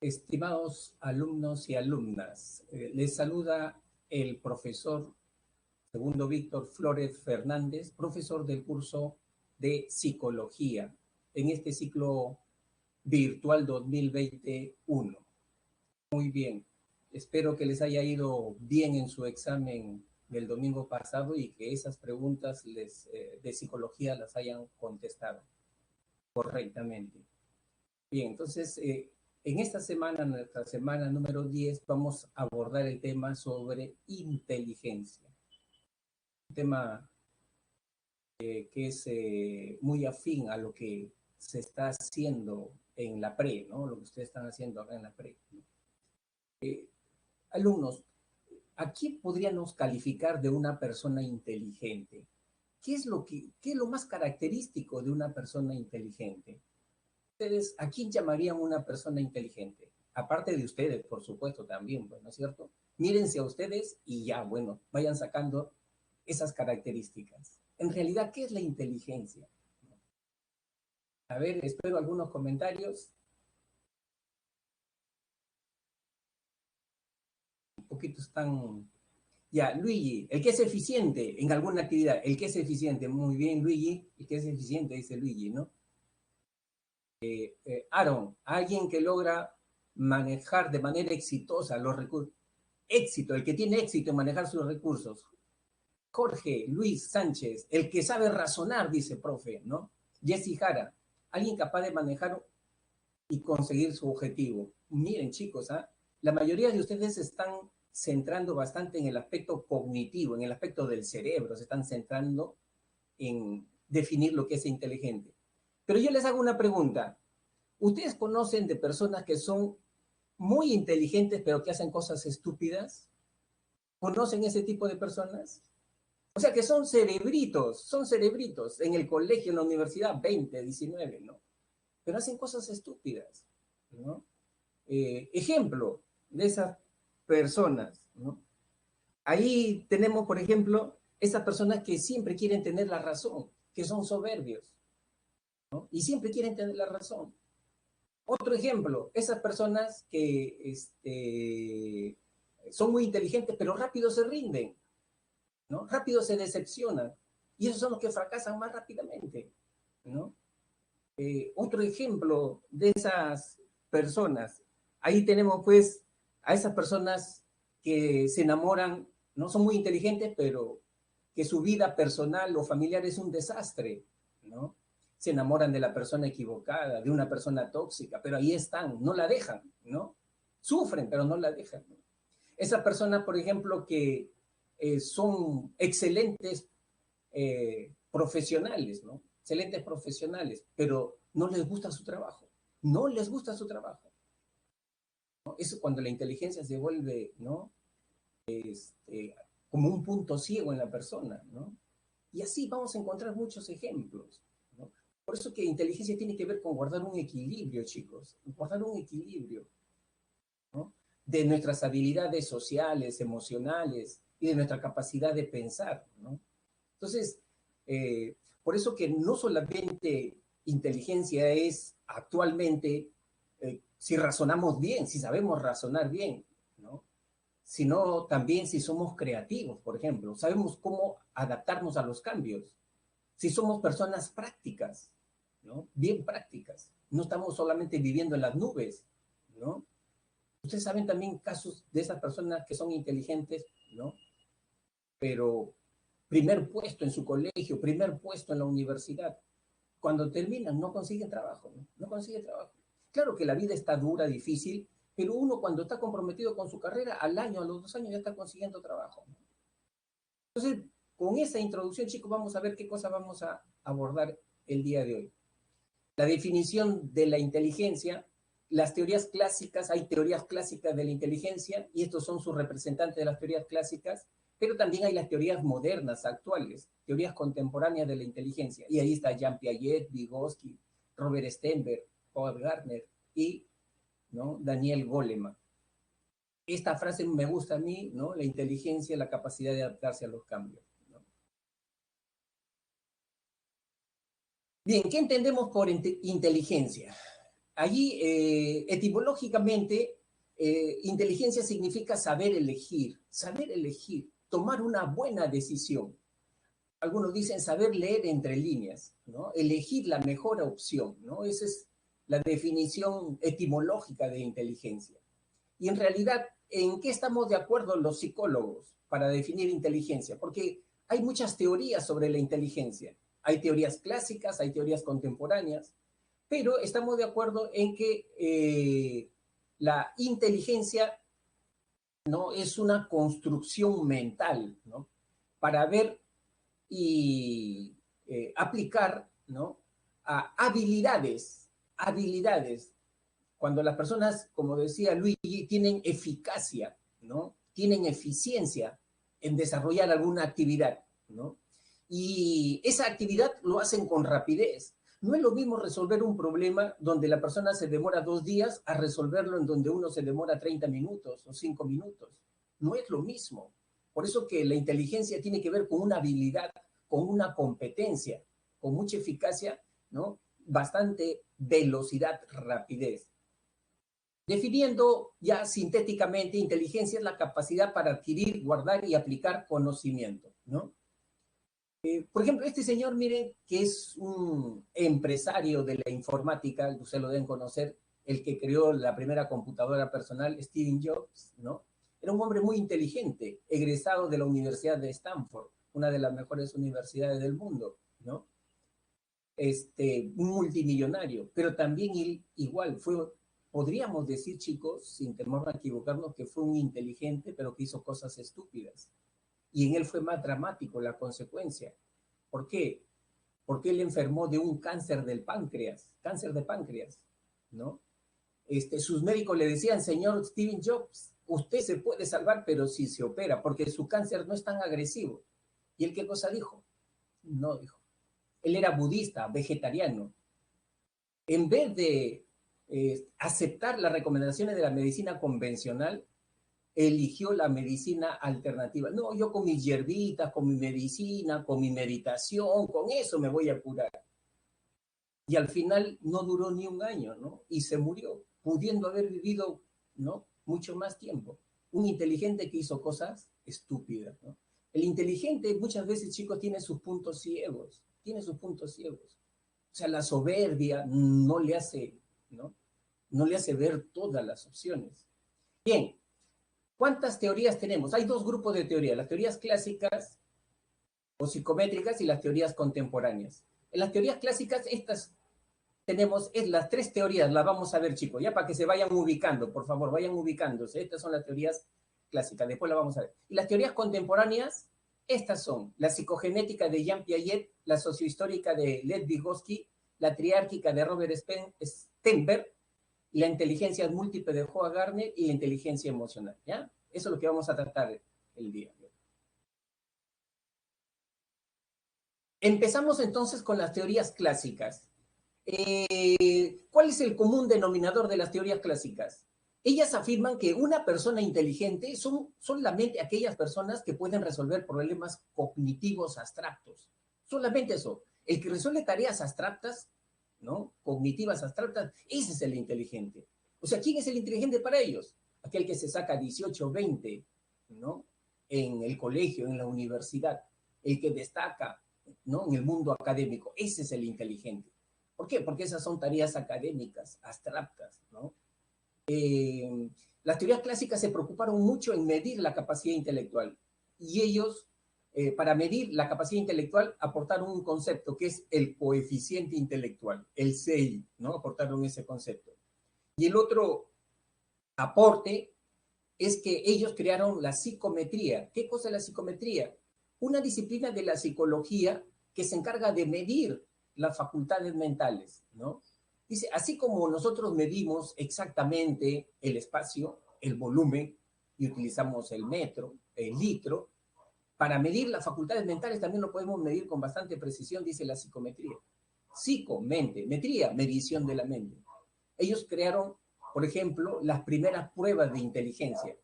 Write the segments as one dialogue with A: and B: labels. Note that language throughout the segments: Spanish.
A: Estimados alumnos y alumnas, les saluda el profesor Segundo Víctor Flores Fernández, profesor del curso de Psicología en este ciclo virtual 2021. Muy bien, espero que les haya ido bien en su examen del domingo pasado y que esas preguntas de psicología las hayan contestado correctamente. Bien, entonces, en esta semana, nuestra semana número 10, vamos a abordar el tema sobre inteligencia. Un tema que es muy afín a lo que se está haciendo en la pre, ¿no? Lo que ustedes están haciendo acá en la pre, ¿no? Alumnos, ¿a quién podríamos calificar de una persona inteligente? ¿Qué es lo más característico de una persona inteligente? Ustedes, ¿a quién llamarían una persona inteligente? Aparte de ustedes, por supuesto, también, pues, ¿no es cierto? Mírense a ustedes y ya, bueno, vayan sacando esas características. En realidad, ¿qué es la inteligencia? A ver, espero algunos comentarios. Un poquito están... Ya, Luigi, el que es eficiente en alguna actividad, el que es eficiente, muy bien, Luigi, el que es eficiente, dice Luigi, ¿no? Aaron, alguien que logra manejar de manera exitosa los recursos. Éxito, el que tiene éxito en manejar sus recursos. Jorge Luis Sánchez, el que sabe razonar, dice profe, ¿no? Jessy Jara, alguien capaz de manejar y conseguir su objetivo. Miren, chicos, ¿ah? La mayoría de ustedes se están centrando bastante en el aspecto cognitivo, en el aspecto del cerebro, se están centrando en definir lo que es inteligente. Pero yo les hago una pregunta. ¿Ustedes conocen de personas que son muy inteligentes pero que hacen cosas estúpidas? ¿Conocen ese tipo de personas? O sea que son cerebritos en el colegio, en la universidad, 20, 19, ¿no? Pero hacen cosas estúpidas, ¿no? Ejemplo de esas personas, ¿no? Ahí tenemos, por ejemplo, esas personas que siempre quieren tener la razón, que son soberbios, ¿no? Y siempre quieren tener la razón. Otro ejemplo, esas personas que son muy inteligentes, pero rápido se rinden, ¿no? Rápido se decepcionan. Y esos son los que fracasan más rápidamente, ¿no? Otro ejemplo de esas personas, ahí tenemos pues a esas personas que se enamoran, no son muy inteligentes, pero que su vida personal o familiar es un desastre, ¿no? Se enamoran de la persona equivocada, de una persona tóxica, pero ahí están, no la dejan, ¿no? Sufren, pero no la dejan, ¿no? Esas personas, por ejemplo, que son excelentes profesionales, ¿no? Excelentes profesionales, pero no les gusta su trabajo. No les gusta su trabajo, ¿no? Eso cuando la inteligencia se vuelve, ¿no? Como un punto ciego en la persona, ¿no? Y así vamos a encontrar muchos ejemplos, ¿no? Por eso que inteligencia tiene que ver con guardar un equilibrio, chicos, guardar un equilibrio, ¿no? De nuestras habilidades sociales, emocionales y de nuestra capacidad de pensar, ¿no? Entonces, por eso que no solamente inteligencia es actualmente si razonamos bien, si sabemos razonar bien, ¿no? Sino también si somos creativos, por ejemplo, sabemos cómo adaptarnos a los cambios, si somos personas prácticas, ¿no? Bien prácticas, no estamos solamente viviendo en las nubes, ¿no? Ustedes saben también casos de esas personas que son inteligentes, ¿no? Pero primer puesto en su colegio, primer puesto en la universidad. Cuando terminan, no consiguen trabajo, ¿no? No consiguen trabajo. Claro que la vida está dura, difícil, pero uno cuando está comprometido con su carrera, al año, a los 2 años ya está consiguiendo trabajo, ¿no? Entonces, con esa introducción, chicos, vamos a ver qué cosa vamos a abordar el día de hoy. La definición de la inteligencia, las teorías clásicas, hay teorías clásicas de la inteligencia y estos son sus representantes de las teorías clásicas, pero también hay las teorías modernas, actuales, teorías contemporáneas de la inteligencia. Y ahí está Jean Piaget, Vygotsky, Robert Sternberg, Howard Gardner y, ¿no?, Daniel Goleman. Esta frase me gusta a mí, ¿no? La inteligencia, la capacidad de adaptarse a los cambios, ¿no? Bien, ¿qué entendemos por inteligencia? allí, etimológicamente, inteligencia significa saber elegir, tomar una buena decisión. Algunos dicen saber leer entre líneas, ¿no? Elegir la mejor opción, ¿no? Esa es la definición etimológica de inteligencia. Y en realidad, ¿en qué estamos de acuerdo los psicólogos para definir inteligencia? Porque hay muchas teorías sobre la inteligencia. Hay teorías clásicas, hay teorías contemporáneas, pero estamos de acuerdo en que la inteligencia, ¿no?, es una construcción mental, ¿no?, para ver y aplicar, ¿no?, a habilidades. Cuando las personas, como decía Luigi, tienen eficacia, ¿no?, tienen eficiencia en desarrollar alguna actividad, ¿no? Y esa actividad lo hacen con rapidez. No es lo mismo resolver un problema donde la persona se demora 2 días a resolverlo en donde uno se demora 30 minutos o 5 minutos. No es lo mismo. Por eso que la inteligencia tiene que ver con una habilidad, con una competencia, con mucha eficacia, ¿no? Bastante velocidad, rapidez. Definiendo ya sintéticamente, inteligencia es la capacidad para adquirir, guardar y aplicar conocimiento, ¿no? Por ejemplo, este señor, miren, que es un empresario de la informática, ustedes lo deben conocer, el que creó la primera computadora personal, Steve Jobs, ¿no? Era un hombre muy inteligente, egresado de la Universidad de Stanford, una de las mejores universidades del mundo, ¿no? Un multimillonario, pero también igual podríamos decir, chicos, sin temor a equivocarnos, que fue un inteligente, pero que hizo cosas estúpidas. Y en él fue más dramático la consecuencia. ¿Por qué? Porque él enfermó de un cáncer de páncreas, ¿no? Sus médicos le decían, señor Steve Jobs, usted se puede salvar, pero si se opera, porque su cáncer no es tan agresivo. ¿Y él qué cosa dijo? No dijo. Él era budista, vegetariano. En vez de aceptar las recomendaciones de la medicina convencional, eligió la medicina alternativa. No, yo con mis hierbitas, con mi medicina, con mi meditación, con eso me voy a curar. Y al final no duró ni un año, ¿no? Y se murió, pudiendo haber vivido, ¿no?, mucho más tiempo. Un inteligente que hizo cosas estúpidas, ¿no? El inteligente muchas veces, chicos, tiene sus puntos ciegos, O sea, la soberbia no le hace, ¿no? No le hace ver todas las opciones. Bien, ¿cuántas teorías tenemos? Hay 2 grupos de teorías, las teorías clásicas o psicométricas y las teorías contemporáneas. En las teorías clásicas, tenemos las 3 teorías, las vamos a ver, chicos, ya para que se vayan ubicando, por favor, vayan ubicándose. Estas son las teorías clásicas, después las vamos a ver. Y las teorías contemporáneas, estas son la psicogenética de Jean Piaget, la sociohistórica de Lev Vygotsky, la triárquica de Robert Stenberg, la inteligencia múltiple de Howard Gardner y la inteligencia emocional, ¿ya? Eso es lo que vamos a tratar el día. Empezamos entonces con las teorías clásicas. ¿Cuál es el común denominador de las teorías clásicas? Ellas afirman que una persona inteligente son solamente aquellas personas que pueden resolver problemas cognitivos abstractos. Solamente eso. El que resuelve tareas abstractas, ¿no?, cognitivas abstractas, ese es el inteligente. O sea, ¿quién es el inteligente para ellos? Aquel que se saca 18, 20, ¿no?, en el colegio, en la universidad, el que destaca, ¿no?, en el mundo académico. Ese es el inteligente. ¿Por qué? Porque esas son tareas académicas, abstractas, ¿no? Las teorías clásicas se preocuparon mucho en medir la capacidad intelectual y ellos, para medir la capacidad intelectual, aportaron un concepto que es el coeficiente intelectual, el CI, ¿no? Aportaron ese concepto. Y el otro aporte es que ellos crearon la psicometría. ¿Qué cosa es la psicometría? Una disciplina de la psicología que se encarga de medir las facultades mentales, ¿no? Dice, así como nosotros medimos exactamente el espacio, el volumen, y utilizamos el metro, el litro, para medir las facultades mentales también lo podemos medir con bastante precisión, dice la psicometría. Psicomente, metría, medición de la mente. Ellos crearon, por ejemplo, las primeras pruebas de inteligencia.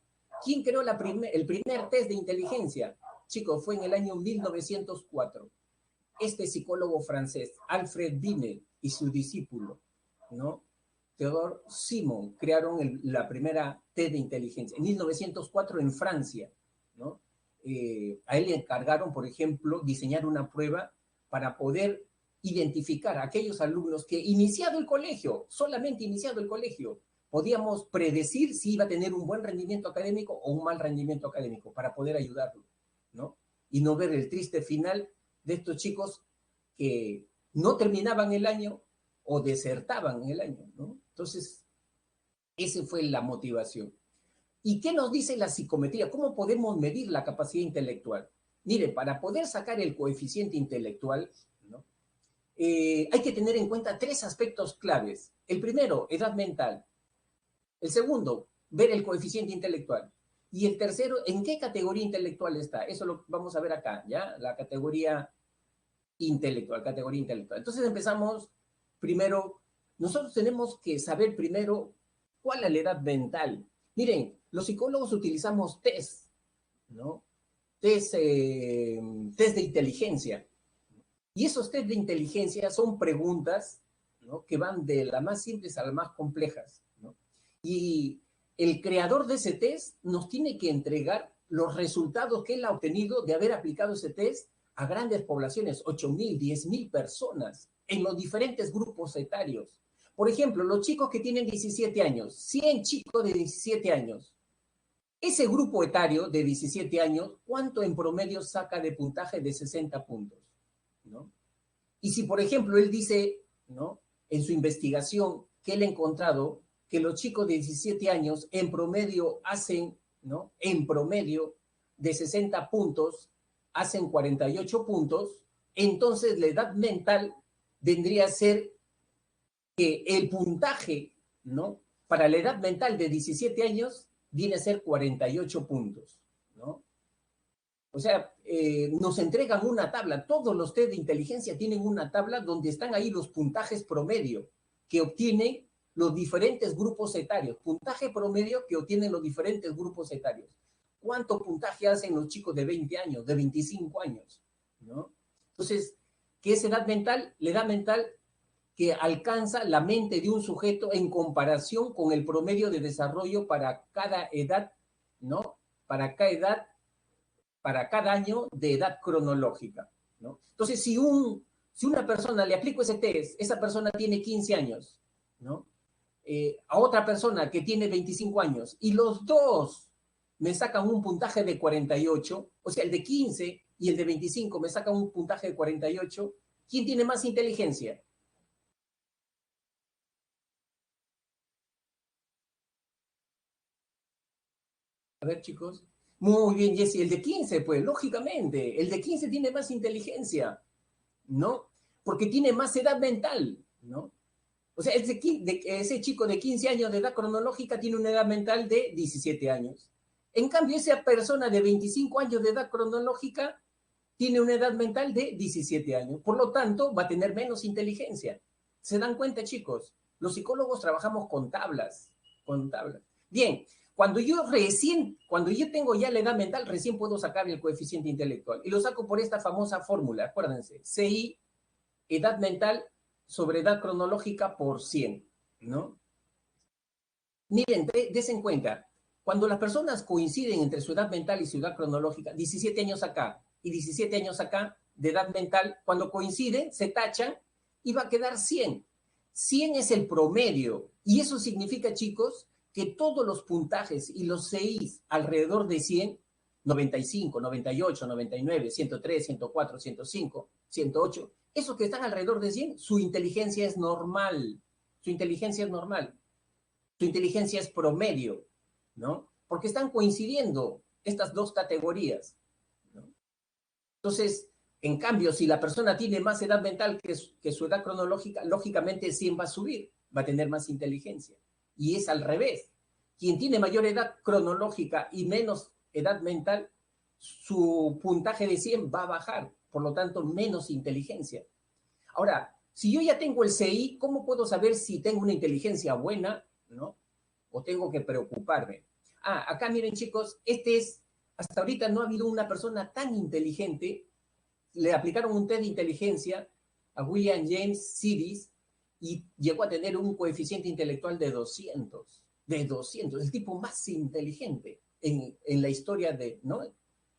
A: ¿Quién creó el primer test de inteligencia? Chicos, fue en el año 1904. Este psicólogo francés, Alfred Binet, y su discípulo, ¿no? Theodore Simon crearon la primera test de inteligencia. En 1904 en Francia, ¿no? A él le encargaron, por ejemplo, diseñar una prueba para poder identificar a aquellos alumnos que, iniciado el colegio, solamente iniciado el colegio, podíamos predecir si iba a tener un buen rendimiento académico o un mal rendimiento académico para poder ayudarlo, ¿no? Y no ver el triste final de estos chicos que no terminaban el año o desertaban el año, ¿no? Entonces, esa fue la motivación. ¿Y qué nos dice la psicometría? ¿Cómo podemos medir la capacidad intelectual? Mire, para poder sacar el coeficiente intelectual, ¿no? Hay que tener en cuenta tres aspectos claves. El primero, edad mental. El segundo, ver el coeficiente intelectual. Y el tercero, ¿en qué categoría intelectual está? Eso lo vamos a ver acá, ¿ya? La categoría intelectual, categoría intelectual. Entonces empezamos primero, nosotros tenemos que saber primero cuál es la edad mental. Miren, los psicólogos utilizamos test, ¿no? Test de inteligencia. Y esos test de inteligencia son preguntas, ¿no? Que van de las más simples a las más complejas, ¿no? Y el creador de ese test nos tiene que entregar los resultados que él ha obtenido de haber aplicado ese test a grandes poblaciones, 8.000, 10.000 personas, en los diferentes grupos etarios. Por ejemplo, los chicos que tienen 17 años, 100 chicos de 17 años. Ese grupo etario de 17 años, ¿cuánto en promedio saca de puntaje de 60 puntos? ¿No? Y si, por ejemplo, él dice, ¿no? En su investigación que él ha encontrado que los chicos de 17 años en promedio hacen, ¿no? En promedio de 60 puntos, hacen 48 puntos, entonces la edad mental vendría a ser que el puntaje, ¿no? Para la edad mental de 17 años viene a ser 48 puntos, ¿no? O sea, nos entregan una tabla, todos los test de inteligencia tienen una tabla donde están ahí los puntajes promedio que obtienen los diferentes grupos etarios, puntaje promedio que obtienen los diferentes grupos etarios. ¿Cuánto puntaje hacen los chicos de 20 años, de 25 años? ¿No? Entonces, ¿qué es edad mental? La edad mental que alcanza la mente de un sujeto en comparación con el promedio de desarrollo para cada edad, ¿no? Para cada año de edad cronológica, ¿no? Entonces, si una persona le aplico ese test, esa persona tiene 15 años, ¿no? A otra persona que tiene 25 años, y los dos me sacan un puntaje de 48, o sea, el de 15 y el de 25 me sacan un puntaje de 48, ¿quién tiene más inteligencia? A ver, chicos. Muy bien, Jesse, el de 15, pues, lógicamente, el de 15 tiene más inteligencia, ¿no? Porque tiene más edad mental, ¿no? O sea, ese chico de 15 años de edad cronológica tiene una edad mental de 17 años. En cambio, esa persona de 25 años de edad cronológica tiene una edad mental de 17 años. Por lo tanto, va a tener menos inteligencia. ¿Se dan cuenta, chicos? Los psicólogos trabajamos con tablas, con tablas. Bien, cuando yo tengo ya la edad mental, recién puedo sacar el coeficiente intelectual. Y lo saco por esta famosa fórmula, acuérdense, CI, edad mental sobre edad cronológica por 100, ¿no? Miren, desen cuenta, cuando las personas coinciden entre su edad mental y su edad cronológica, 17 años acá y 17 años acá de edad mental, cuando coinciden, se tachan y va a quedar 100. 100 es el promedio y eso significa, chicos, que todos los puntajes y los CIs alrededor de 100, 95, 98, 99, 103, 104, 105, 108, esos que están alrededor de 100, su inteligencia es normal. Su inteligencia es normal. Su inteligencia es promedio, ¿no? Porque están coincidiendo estas dos categorías, ¿no? Entonces, en cambio, si la persona tiene más edad mental que su edad cronológica, lógicamente 100 va a subir, va a tener más inteligencia. Y es al revés. Quien tiene mayor edad cronológica y menos edad mental, su puntaje de 100 va a bajar, por lo tanto, menos inteligencia. Ahora, si yo ya tengo el CI, ¿cómo puedo saber si tengo una inteligencia buena, ¿no? O tengo que preocuparme. Acá miren, chicos, hasta ahorita no ha habido una persona tan inteligente. Le aplicaron un test de inteligencia a William James Sidis y llegó a tener un coeficiente intelectual de 200, el tipo más inteligente en la historia de, ¿no?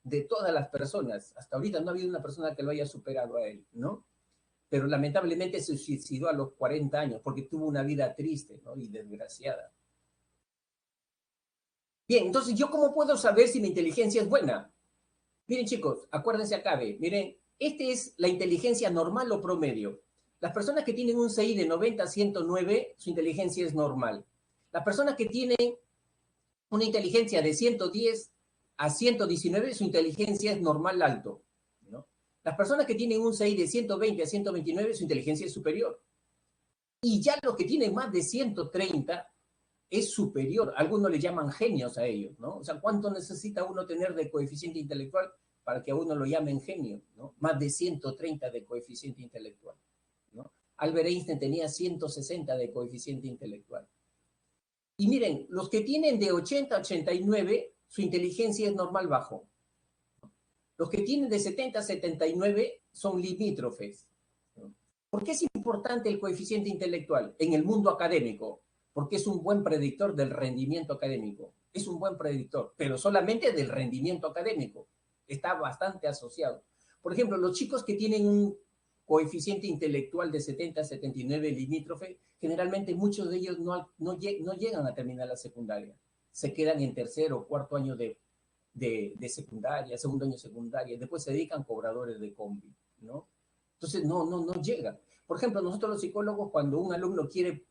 A: de todas las personas. Hasta ahorita no ha habido una persona que lo haya superado a él, ¿no? Pero lamentablemente se suicidó a los 40 años porque tuvo una vida triste, ¿no? y desgraciada. Bien, entonces, ¿yo cómo puedo saber si mi inteligencia es buena? Miren, chicos, acuérdense acá, miren, este es la inteligencia normal o promedio. Las personas que tienen un CI de 90 a 109, su inteligencia es normal. Las personas que tienen una inteligencia de 110 a 119, su inteligencia es normal alto, ¿no? Las personas que tienen un CI de 120 a 129, su inteligencia es superior. Y ya los que tienen más de 130 es superior. Algunos le llaman genios a ellos, ¿no? O sea, ¿cuánto necesita uno tener de coeficiente intelectual para que a uno lo llamen genio, ¿no? Más de 130 de coeficiente intelectual, ¿no? Albert Einstein tenía 160 de coeficiente intelectual. Y miren, los que tienen de 80 a 89, su inteligencia es normal bajo. Los que tienen de 70 a 79 son limítrofes. ¿Por qué es importante el coeficiente intelectual en el mundo académico? Porque es un buen predictor del rendimiento académico. Es un buen predictor, pero solamente del rendimiento académico. Está bastante asociado. Por ejemplo, los chicos que tienen un coeficiente intelectual de 70 a 79 limítrofe, generalmente muchos de ellos no llegan a terminar la secundaria. Se quedan en tercer o cuarto año de secundaria, segundo año de secundaria, después se dedican cobradores de combi, ¿no? Entonces no llega. Por ejemplo, nosotros los psicólogos, cuando un alumno quiere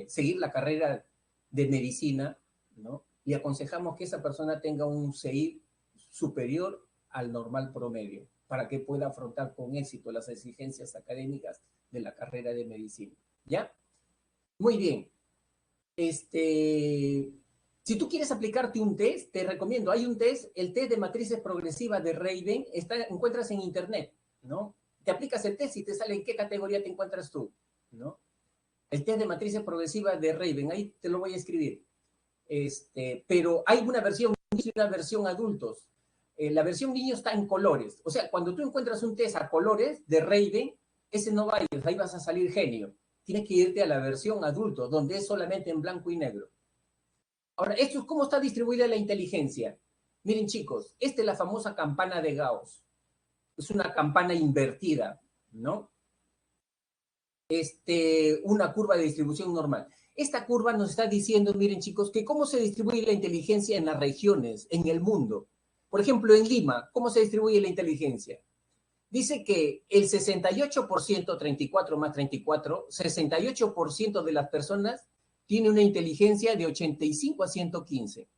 A: seguir la carrera de medicina, ¿no? Le aconsejamos que esa persona tenga un CI superior al normal promedio para que pueda afrontar con éxito las exigencias académicas de la carrera de medicina. ¿Ya? Muy bien. Si tú quieres aplicarte un test, te recomiendo, hay un test, el test de matrices progresivas de Raven, encuentras en internet, ¿no? Te aplicas el test y te sale en qué categoría te encuentras tú, ¿no? El test de matrices progresivas de Raven, ahí te lo voy a escribir. Pero hay una versión niños y una versión adultos. La versión niño está en colores. O sea, cuando tú encuentras un test a colores de Raven, ese no vayas, ahí vas a salir genio. Tienes que irte a la versión adulto, donde es solamente en blanco y negro. Ahora, esto es cómo está distribuida la inteligencia. Miren, chicos, esta es la famosa campana de Gauss. Es una campana invertida, ¿no? Una curva de distribución normal. Esta curva nos está diciendo, miren chicos, que cómo se distribuye la inteligencia en las regiones, en el mundo. Por ejemplo, en Lima, ¿cómo se distribuye la inteligencia? Dice que el 68%, 34 más 34, 68% de las personas tiene una inteligencia de 85 a 115.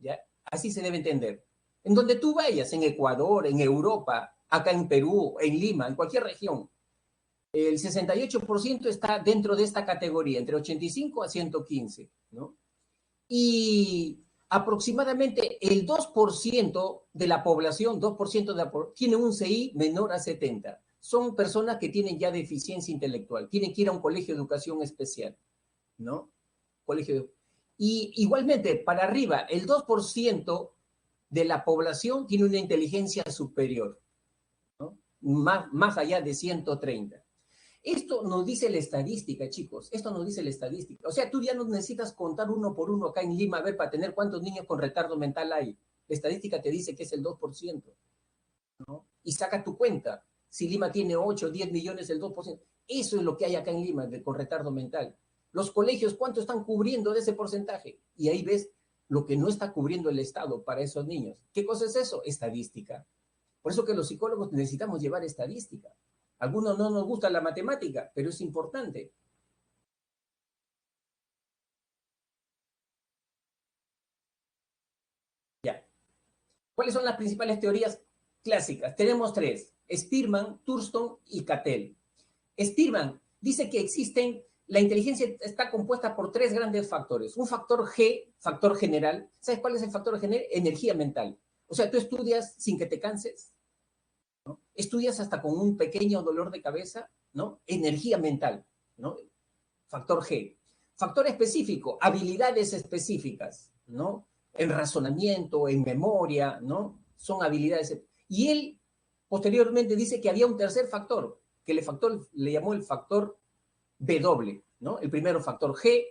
A: ¿Ya? Así se debe entender. En donde tú vayas, en Ecuador, en Europa, acá en Perú, en Lima, en cualquier región, el 68% está dentro de esta categoría, entre 85 a 115, ¿no? Y aproximadamente el 2% de la población, 2% tiene un CI menor a 70. Son personas que tienen ya deficiencia intelectual, tienen que ir a un colegio de educación especial, ¿no? Y igualmente, para arriba, el 2% de la población tiene una inteligencia superior, ¿no? Más allá de 130. Esto nos dice la estadística, chicos. Esto nos dice la estadística. O sea, tú ya no necesitas contar uno por uno acá en Lima a ver para tener cuántos niños con retardo mental hay. La estadística te dice que es el 2%, ¿no? Y saca tu cuenta. Si Lima tiene 8 o 10 millones, el 2%. Eso es lo que hay acá en Lima con retardo mental. Los colegios, ¿cuánto están cubriendo de ese porcentaje? Y ahí ves lo que no está cubriendo el Estado para esos niños. ¿Qué cosa es eso? Estadística. Por eso que los psicólogos necesitamos llevar estadística. A algunos no nos gusta la matemática, pero es importante. Ya. ¿Cuáles son las principales teorías clásicas? Tenemos tres: Spearman, Thurston y Cattell. Spearman dice que la inteligencia está compuesta por tres grandes factores. Un factor G, factor general. ¿Sabes cuál es el factor general? Energía mental. O sea, tú estudias sin que te canses, ¿no? Estudias hasta con un pequeño dolor de cabeza, ¿no? Energía mental, ¿no? Factor G. Factor específico, habilidades específicas, ¿no? En razonamiento, en memoria, ¿no? Son habilidades. Y él posteriormente dice que había un tercer factor, que le llamó el factor W, ¿no? El primero factor G,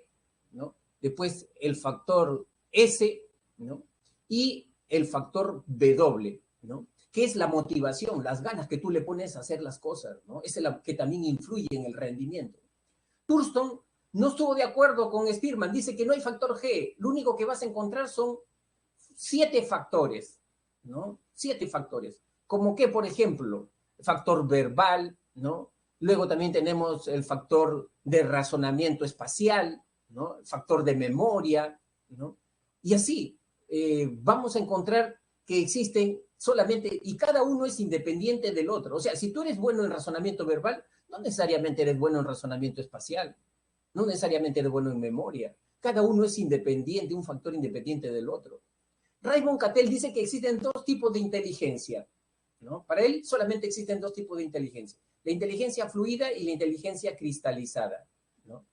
A: ¿no? Después el factor S, ¿no? Y el factor W, ¿no? Que es la motivación, las ganas que tú le pones a hacer las cosas, ¿no? Es la que también influye en el rendimiento. Thurston no estuvo de acuerdo con Spearman, dice que no hay factor G, lo único que vas a encontrar son 7 factores, ¿no? 7 factores, como que, por ejemplo, factor verbal, ¿no? Luego también tenemos el factor de razonamiento espacial, ¿no? El factor de memoria, ¿no? Y así vamos a encontrar que existen solamente, y cada uno es independiente del otro. O sea, si tú eres bueno en razonamiento verbal, no necesariamente eres bueno en razonamiento espacial, no necesariamente eres bueno en memoria. Cada uno es independiente, un factor independiente del otro. Raymond Cattell dice que existen 2 tipos de inteligencia, ¿no? Para él solamente existen 2 tipos de inteligencia, la inteligencia fluida y la inteligencia cristalizada, ¿no?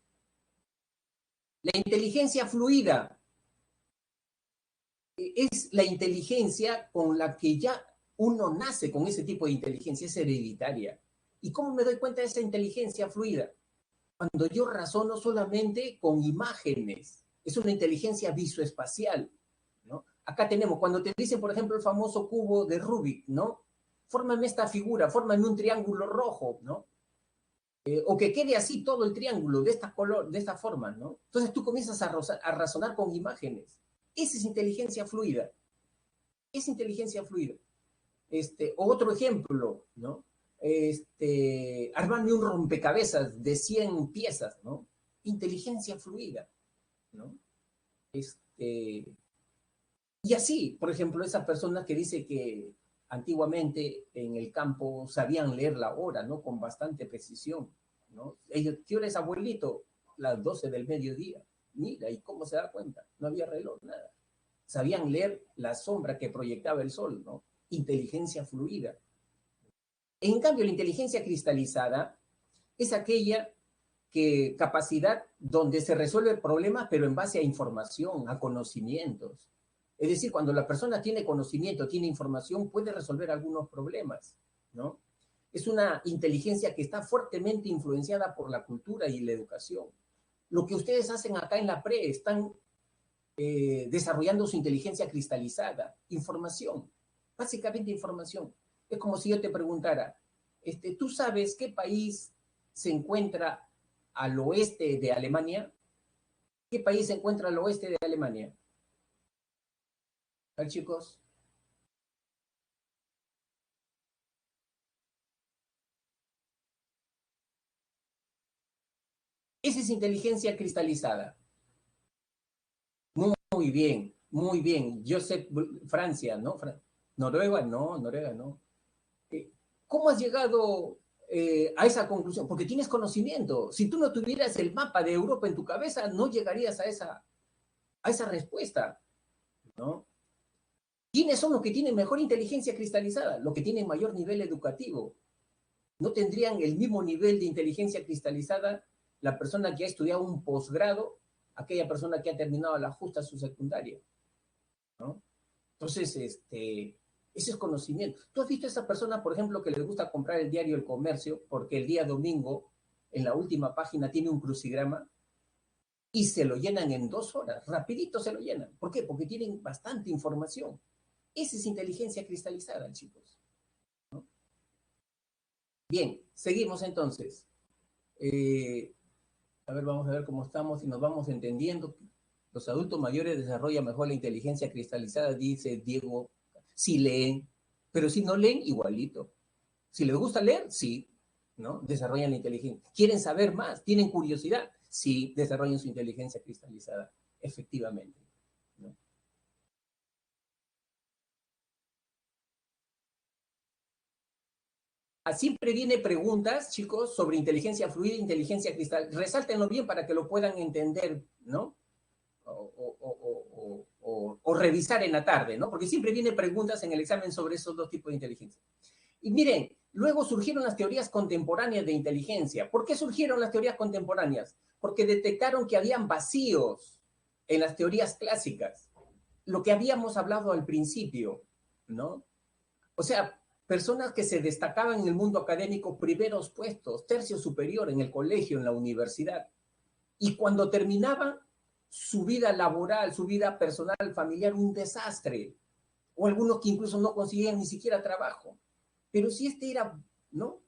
A: La inteligencia fluida es la inteligencia con la que ya uno nace con ese tipo de inteligencia, es hereditaria. ¿Y cómo me doy cuenta de esa inteligencia fluida? Cuando yo razono solamente con imágenes, es una inteligencia visoespacial, ¿no? Acá tenemos, cuando te dicen, por ejemplo, el famoso cubo de Rubik, ¿no? Fórmame esta figura, fórmame un triángulo rojo, ¿no? O que quede así todo el triángulo, de esta forma, ¿no? Entonces tú comienzas a razonar con imágenes. Esa es inteligencia fluida. Es inteligencia fluida. Otro ejemplo, ¿no? Armarme un rompecabezas de 100 piezas, ¿no? Inteligencia fluida, ¿no? Y así, por ejemplo, esa persona que dice que antiguamente en el campo sabían leer la hora, ¿no? Con bastante precisión, ¿no? Ellos, ¿qué hora es, abuelito? Las 12 del mediodía. Mira, ¿y cómo se da cuenta? No había reloj, nada. Sabían leer la sombra que proyectaba el sol, ¿no? Inteligencia fluida. En cambio, la inteligencia cristalizada es aquella capacidad donde se resuelve problemas, pero en base a información, a conocimientos. Es decir, cuando la persona tiene conocimiento, tiene información, puede resolver algunos problemas, ¿no? Es una inteligencia que está fuertemente influenciada por la cultura y la educación. Lo que ustedes hacen acá en la PRE, están desarrollando su inteligencia cristalizada, información, básicamente información. Es como si yo te preguntara, ¿tú sabes qué país se encuentra al oeste de Alemania? ¿Qué país se encuentra al oeste de Alemania? A ver, chicos. Esa es inteligencia cristalizada. Muy bien, muy bien. Yo sé, Francia, ¿no? Noruega, no, Noruega, no. ¿Cómo has llegado a esa conclusión? Porque tienes conocimiento. Si tú no tuvieras el mapa de Europa en tu cabeza, no llegarías a esa respuesta, ¿no? ¿Quiénes son los que tienen mejor inteligencia cristalizada? Los que tienen mayor nivel educativo. No tendrían el mismo nivel de inteligencia cristalizada la persona que ha estudiado un posgrado, aquella persona que ha terminado la justa su secundaria, ¿no? Entonces, ese es conocimiento. ¿Tú has visto a esa persona, por ejemplo, que le gusta comprar el diario El Comercio porque el día domingo, en la última página, tiene un crucigrama y se lo llenan en 2 horas? Rapidito se lo llenan. ¿Por qué? Porque tienen bastante información. Esa es inteligencia cristalizada, chicos, ¿no? Bien, seguimos entonces. A ver, vamos a ver cómo estamos y nos vamos entendiendo. Los adultos mayores desarrollan mejor la inteligencia cristalizada, dice Diego, si leen, pero si no leen, igualito. Si les gusta leer, sí, ¿no? Desarrollan la inteligencia. ¿Quieren saber más? ¿Tienen curiosidad? Sí, desarrollan su inteligencia cristalizada, efectivamente, ¿no? Siempre viene preguntas, chicos, sobre inteligencia fluida, inteligencia cristal. Resáltenlo bien para que lo puedan entender, ¿no? O revisar en la tarde, ¿no? Porque siempre viene preguntas en el examen sobre esos 2 tipos de inteligencia. Y miren, luego surgieron las teorías contemporáneas de inteligencia. ¿Por qué surgieron las teorías contemporáneas? Porque detectaron que habían vacíos en las teorías clásicas. Lo que habíamos hablado al principio, ¿no? O sea, personas que se destacaban en el mundo académico, primeros puestos, tercio superior en el colegio, en la universidad. Y cuando terminaban su vida laboral, su vida personal, familiar, un desastre. O algunos que incluso no conseguían ni siquiera trabajo. Pero si este era, ¿no?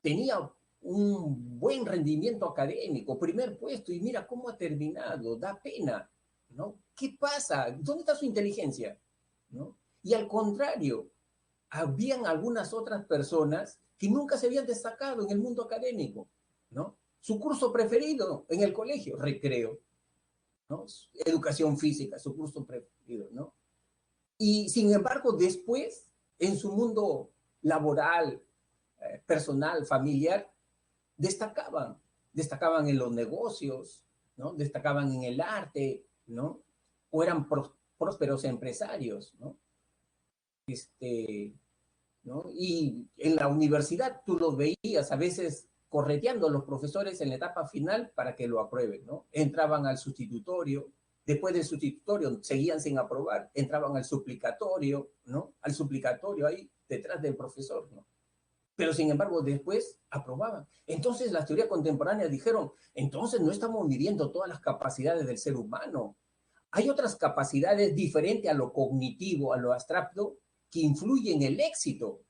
A: Tenía un buen rendimiento académico, primer puesto, y mira cómo ha terminado, da pena, ¿no? ¿Qué pasa? ¿Dónde está su inteligencia? ¿No? Y al contrario, habían algunas otras personas que nunca se habían destacado en el mundo académico, ¿no? Su curso preferido en el colegio, recreo, ¿no? Educación física, su curso preferido, ¿no? Y sin embargo, después, en su mundo laboral, personal, familiar, destacaban en los negocios, ¿no? Destacaban en el arte, ¿no? O eran prósperos empresarios, ¿no? ¿No? Y en la universidad tú los veías a veces correteando a los profesores en la etapa final para que lo aprueben, ¿no? Entraban al sustitutorio, después del sustitutorio seguían sin aprobar, entraban al suplicatorio, ¿no? Al suplicatorio ahí detrás del profesor, ¿no? Pero sin embargo después aprobaban. Entonces las teorías contemporáneas dijeron, entonces no estamos midiendo todas las capacidades del ser humano. Hay otras capacidades diferentes a lo cognitivo, a lo abstracto, que influyen en el éxito.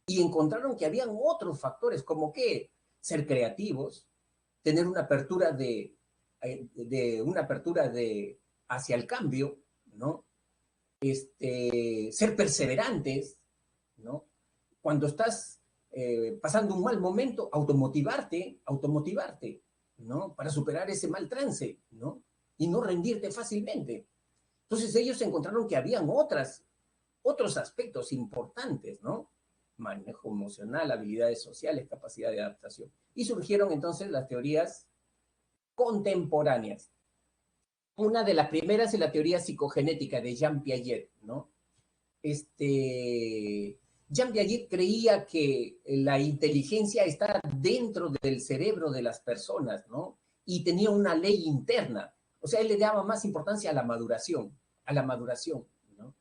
A: Y encontraron que habían otros factores, como que ser creativos, tener una apertura hacia el cambio, ¿no? Ser perseverantes, ¿no? Cuando estás pasando un mal momento, automotivarte, ¿no? Para superar ese mal trance, ¿no? Y no rendirte fácilmente. Entonces ellos encontraron que habían otros aspectos importantes, ¿no? Manejo emocional, habilidades sociales, capacidad de adaptación. Y surgieron entonces las teorías contemporáneas. Una de las primeras es la teoría psicogenética de Jean Piaget, ¿no? Jean Piaget creía que la inteligencia está dentro del cerebro de las personas, ¿no? Y tenía una ley interna. O sea, él le daba más importancia a la maduración, ¿no?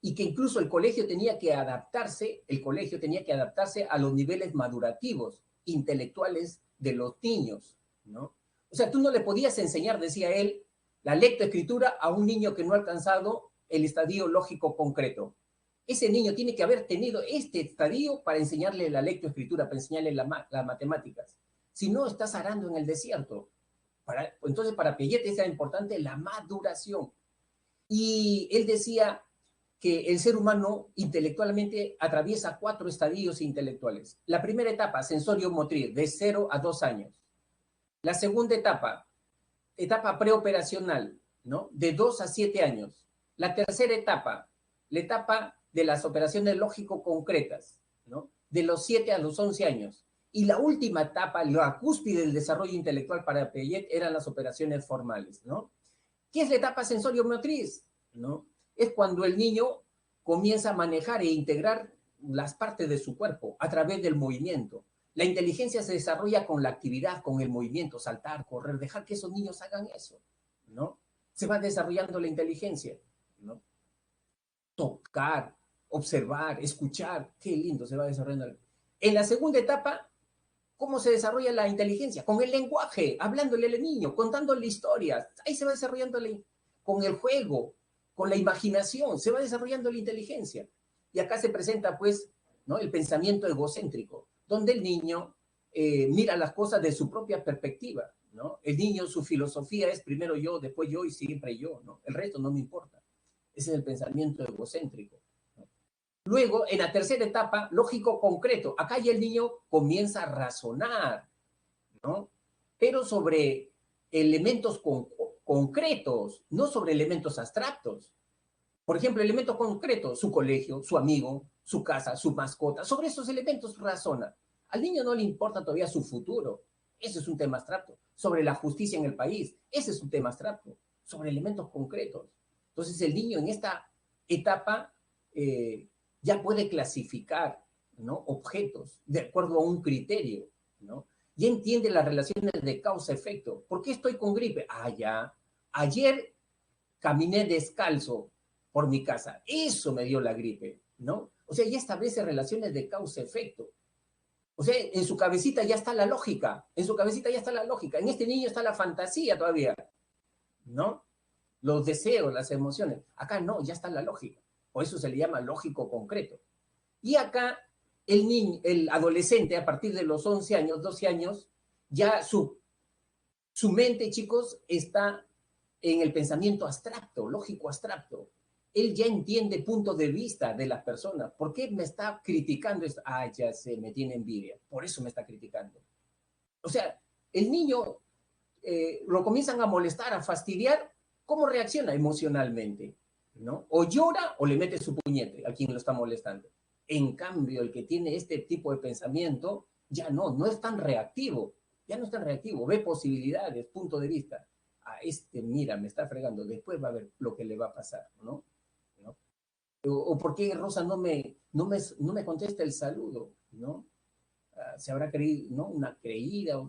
A: Y que incluso el colegio tenía que adaptarse a los niveles madurativos, intelectuales de los niños, ¿no? O sea, tú no le podías enseñar, decía él, la lectoescritura a un niño que no ha alcanzado el estadio lógico concreto. Ese niño tiene que haber tenido este estadio para enseñarle la lectoescritura, para enseñarle las matemáticas. Si no, estás arando en el desierto. Entonces, para Piaget era importante la maduración. Y él decía que el ser humano intelectualmente atraviesa 4 estadios intelectuales. La primera etapa, sensorio-motriz, de 0 a 2 años. La segunda etapa preoperacional, ¿no? De 2 a 7 años. La tercera etapa, la etapa de las operaciones lógico-concretas, ¿no? De los 7 a los 11 años. Y la última etapa, la cúspide del desarrollo intelectual para Piaget, eran las operaciones formales, ¿no? ¿Qué es la etapa sensorio-motriz? ¿No? Es cuando el niño comienza a manejar e integrar las partes de su cuerpo a través del movimiento. La inteligencia se desarrolla con la actividad, con el movimiento, saltar, correr, dejar que esos niños hagan eso, ¿no? Se va desarrollando la inteligencia, ¿no? Tocar, observar, escuchar, qué lindo se va desarrollando. En la segunda etapa, ¿cómo se desarrolla la inteligencia? Con el lenguaje, hablándole al niño, contándole historias. Ahí se va desarrollando con el juego, con la imaginación, se va desarrollando la inteligencia. Y acá se presenta, pues, ¿no? El pensamiento egocéntrico, donde el niño mira las cosas de su propia perspectiva, ¿no? El niño, su filosofía es primero yo, después yo y siempre yo, ¿no? El resto no me importa. Ese es el pensamiento egocéntrico. Luego, en la tercera etapa, lógico concreto. Acá ya el niño comienza a razonar, ¿no? Pero sobre elementos concretos, no sobre elementos abstractos. Por ejemplo, elementos concretos, su colegio, su amigo, su casa, su mascota. Sobre esos elementos razona. Al niño no le importa todavía su futuro. Ese es un tema abstracto. Sobre la justicia en el país. Ese es un tema abstracto. Sobre elementos concretos. Entonces, el niño en esta etapa ya puede clasificar, ¿no? Objetos de acuerdo a un criterio, ¿no? Ya entiende las relaciones de causa-efecto. ¿Por qué estoy con gripe? Ah, ya. Ayer caminé descalzo por mi casa. Eso me dio la gripe. ¿no? O sea, ya establece relaciones de causa-efecto. O sea, en su cabecita ya está la lógica, en su cabecita ya está la lógica, en este niño está la fantasía todavía, ¿no? Los deseos, las emociones. Acá no, ya está la lógica. Por eso se le llama lógico concreto. Y acá el niño, el adolescente, a partir de los 11 años, 12 años, ya su mente, chicos, está en el pensamiento abstracto, lógico abstracto. Él ya entiende puntos de vista de las personas. ¿Por qué me está criticando esto? Ah, ya sé, me tiene envidia. Por eso me está criticando. O sea, el niño lo comienzan a molestar, a fastidiar. ¿Cómo reacciona emocionalmente? ¿No? O llora o le mete su puñete a quien lo está molestando. En cambio, el que tiene este tipo de pensamiento ya no es tan reactivo. Ya no es tan reactivo. Ve posibilidades, punto de vista. A este, mira, me está fregando. Después va a ver lo que le va a pasar, ¿no? ¿No? O por qué Rosa no me contesta el saludo, ¿no? Se habrá creído, ¿no? Una creída,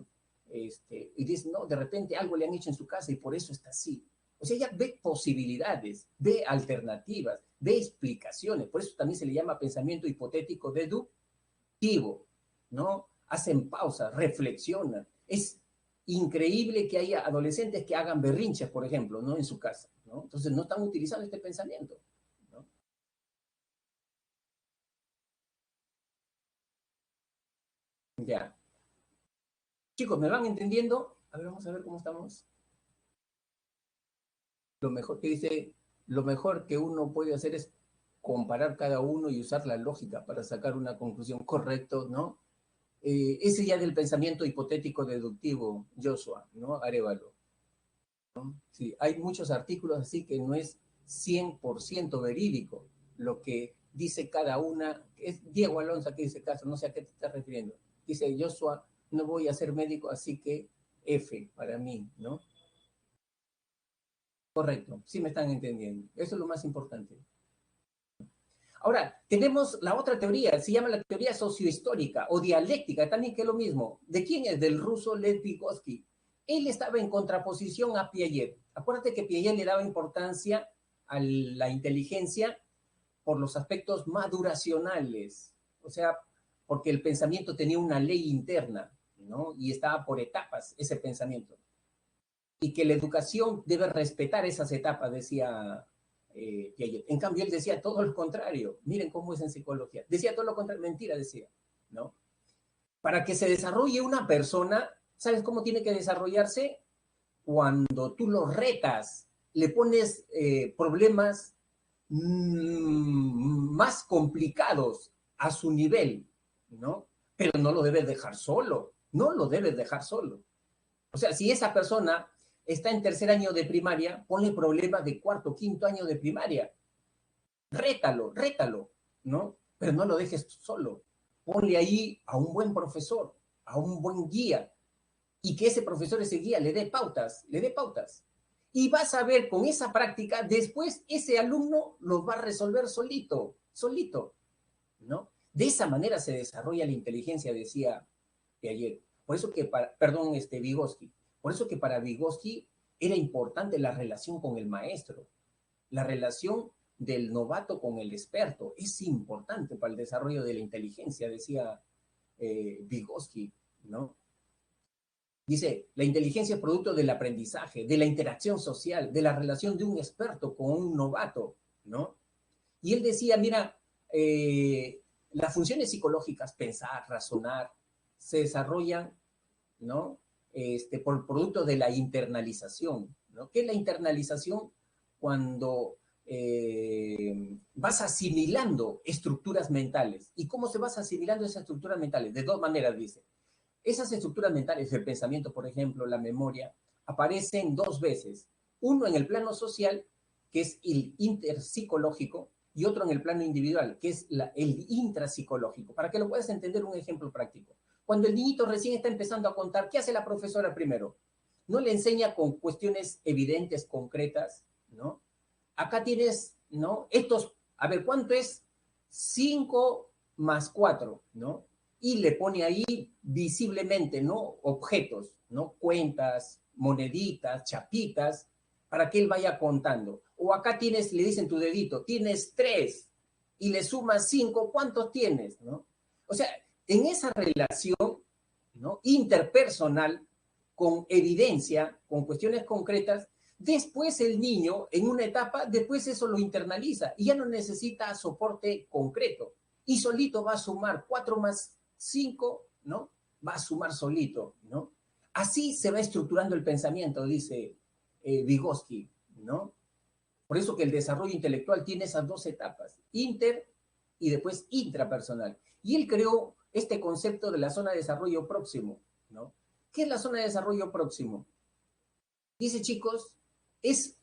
A: y dice, no, de repente algo le han hecho en su casa y por eso está así. O sea, ella ve posibilidades, ve alternativas, ve explicaciones, por eso también se le llama pensamiento hipotético deductivo, ¿no? Hacen pausas, reflexionan. Es increíble que haya adolescentes que hagan berrinches, por ejemplo, ¿no? En su casa, ¿no? Entonces no están utilizando este pensamiento, ¿no? Ya. Chicos, ¿me van entendiendo? A ver, vamos a ver cómo estamos. Lo mejor que dice, lo mejor que uno puede hacer es comparar cada uno y usar la lógica para sacar una conclusión correcta, ¿no? Ese ya del pensamiento hipotético deductivo, Joshua, ¿no? Arévalo. ¿No? Sí, hay muchos artículos así que no es 100% verídico lo que dice cada una. Es Diego Alonso que dice caso, no sé a qué te estás refiriendo. Dice Joshua, no voy a ser médico, así que F para mí, ¿no? Correcto, sí me están entendiendo. Eso es lo más importante. Ahora, tenemos la otra teoría, se llama la teoría sociohistórica o dialéctica, también que es lo mismo. ¿De quién es? Del ruso Lev Vygotsky. Él estaba en contraposición a Piaget. Acuérdate que Piaget le daba importancia a la inteligencia por los aspectos maduracionales, o sea, porque el pensamiento tenía una ley interna, ¿no? Y estaba por etapas ese pensamiento. Y que la educación debe respetar esas etapas, decía Piaget. En cambio, él decía todo lo contrario. Miren cómo es en psicología. Decía todo lo contrario, mentira decía, ¿no? Para que se desarrolle una persona, ¿sabes cómo tiene que desarrollarse? Cuando tú lo retas, le pones problemas más complicados a su nivel, ¿no? Pero no lo debes dejar solo, no lo debes dejar solo. O sea, si esa persona está en tercer año de primaria, ponle problemas de cuarto, quinto año de primaria. Rétalo, ¿no? Pero no lo dejes solo. Ponle ahí a un buen profesor, a un buen guía, y que ese profesor, ese guía, le dé pautas, le dé pautas. Y vas a ver con esa práctica, después ese alumno lo va a resolver solito, solito, ¿no? De esa manera se desarrolla la inteligencia, decía ayer. Por eso que, perdón, Vygotsky, por eso que para Vygotsky era importante la relación con el maestro, la relación del novato con el experto. Es importante para el desarrollo de la inteligencia, decía Vygotsky, ¿no? Dice, la inteligencia es producto del aprendizaje, de la interacción social, de la relación de un experto con un novato, ¿no? Y él decía, mira, las funciones psicológicas, pensar, razonar, se desarrollan, ¿no? Por producto de la internalización, ¿no? ¿Qué es la internalización? Cuando vas asimilando estructuras mentales. ¿Y cómo se vas asimilando esas estructuras mentales? De dos maneras, dice. Esas estructuras mentales, el pensamiento, por ejemplo, la memoria, aparecen dos veces. Uno en el plano social, que es el interpsicológico, y otro en el plano individual, que es el intrapsicológico. Para que lo puedas entender, un ejemplo práctico. Cuando el niñito recién está empezando a contar, ¿qué hace la profesora primero? No le enseña con cuestiones evidentes, concretas, ¿no? Acá tienes, ¿no? A ver, ¿cuánto es 5 más 4, ¿no? Y le pone ahí visiblemente, ¿no? Objetos, ¿no? Cuentas, moneditas, chapitas, para que él vaya contando. O acá tienes, le dicen tu dedito, tienes 3. y le sumas 5, ¿cuántos tienes? ¿No? O sea, en esa relación, ¿no?, interpersonal, con evidencia, con cuestiones concretas, después el niño, en una etapa, después eso lo internaliza y ya no necesita soporte concreto. Y solito va a sumar 4 más 5, ¿no? Va a sumar solito, ¿no? Así se va estructurando el pensamiento, dice Vygotsky, ¿no? Por eso que el desarrollo intelectual tiene esas dos etapas, inter y después intrapersonal. Y él creó este concepto de la zona de desarrollo próximo, ¿no? ¿Qué es la zona de desarrollo próximo? Dice, chicos, es